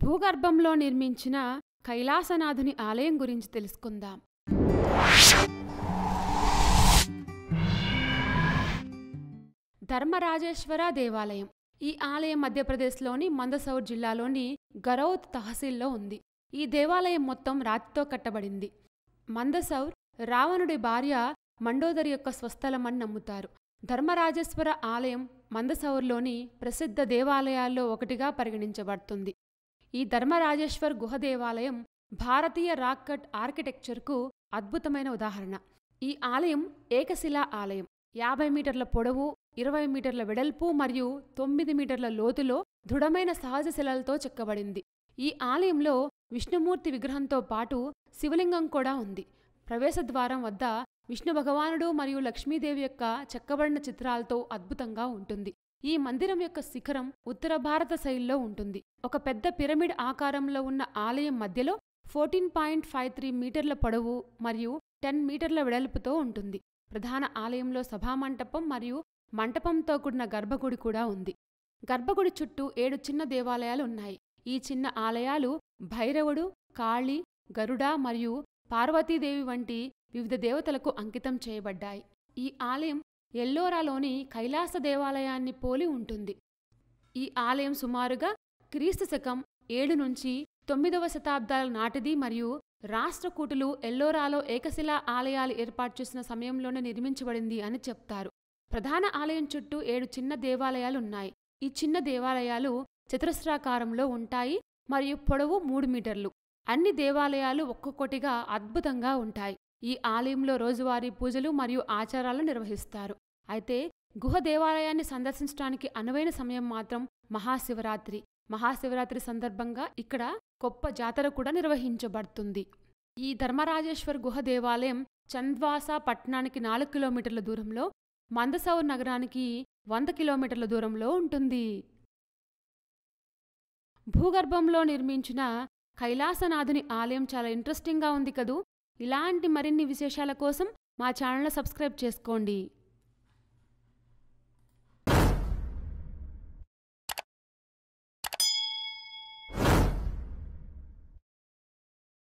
భూగర్భంలో నిర్మించిన కైలాసనాథుని ఆలయం గురించి తెలుసుకుందాం. ధర్మరాజేశ్వర దేవాలయం. ఈ ఆలయం మధ్యప్రదేశ్లోని మందసౌర్ జిల్లాలోని గరౌద్ తహసీల్లో ఉంది. ఈ దేవాలయం మొత్తం రాతితో కట్టబడింది. మందసౌర్ రావణుడి భార్య మండోదరి యొక్క స్వస్థలమని నమ్ముతారు. ధర్మరాజేశ్వర ఆలయం మందసౌర్లోని ప్రసిద్ధ దేవాలయాల్లో ఒకటిగా పరిగణించబడుతుంది. ఈ ధర్మరాజేశ్వర్ గుహ దేవాలయం భారతీయ రాక్ కట్ ఆర్కిటెక్చర్కు అద్భుతమైన ఉదాహరణ. ఈ ఆలయం ఏకశిలా ఆలయం. 50 మీటర్ల పొడవు, 20 మీటర్ల వెడల్పు మరియు 9 మీటర్ల లోతులో దృఢమైన సహజ శిలలతో చెక్కబడింది. ఈ ఆలయంలో విష్ణుమూర్తి విగ్రహంతో పాటు శివలింగం కూడా ఉంది. ప్రవేశద్వారం వద్ద విష్ణు భగవానుడు మరియు లక్ష్మీదేవి యొక్క చెక్కబడిన చిత్రాలతో అద్భుతంగా ఉంటుంది. ఈ మందిరం యొక్క శిఖరం ఉత్తర భారత శైలిలో ఉంటుంది. ఒక పెద్ద పిరమిడ్ ఆకారంలో ఉన్న ఆలయం మధ్యలో 14.53 మీటర్ల పొడవు మరియు 10 మీటర్ల వెడల్పుతో ఉంటుంది. ప్రధాన ఆలయంలో సభామంటపం మరియు మంటపంతో కూడిన గర్భగుడి కూడా ఉంది. గర్భగుడి చుట్టూ 7 చిన్న దేవాలయాలు ఉన్నాయి. ఈ చిన్న ఆలయాలు భైరవుడు, కాళీ, గరుడ మరియు పార్వతీదేవి వంటి వివిధ దేవతలకు అంకితం చేయబడ్డాయి. ఈ ఆలయం ఎల్లోరాలోని కైలాస దేవాలయాన్ని పోలి ఉంటుంది. ఈ ఆలయం సుమారుగా క్రీస్తు శకం 7 నుంచి 9వ శతాబ్దాల నాటిది మరియు రాష్ట్రకూటులు ఎల్లోరాలో ఏకశిలా ఆలయాలు ఏర్పాటు చేసిన సమయంలోనే నిర్మించబడింది అని చెప్తారు. ప్రధాన ఆలయం చుట్టూ 7 చిన్న దేవాలయాలున్నాయి. ఈ చిన్న దేవాలయాలు చతురస్రాకారంలో ఉంటాయి మరియు పొడవు 3 మీటర్లు. అన్ని దేవాలయాలు ఒక్కొక్కటిగా అద్భుతంగా ఉంటాయి. ఈ ఆలయంలో రోజువారీ పూజలు మరియు ఆచారాలు నిర్వహిస్తారు. అయితే గుహ దేవాలయాన్ని సందర్శించడానికి అనువైన సమయం మాత్రం మహాశివరాత్రి. మహాశివరాత్రి సందర్భంగా ఇక్కడ గొప్ప జాతర కూడా నిర్వహించబడుతుంది. ఈ ధర్మరాజేశ్వర్ గుహ దేవాలయం చంద్వాసా పట్టణానికి 4 కిలోమీటర్ల దూరంలో, మందసౌర్ నగరానికి 100 కిలోమీటర్ల దూరంలో ఉంటుంది. భూగర్భంలో నిర్మించిన కైలాసనాథుని ఆలయం చాలా ఇంట్రెస్టింగ్గా ఉంది కదూ. ఇలాంటి మరిన్ని విశేషాల కోసం మా ఛానల్ని సబ్స్క్రైబ్ చేసుకోండి.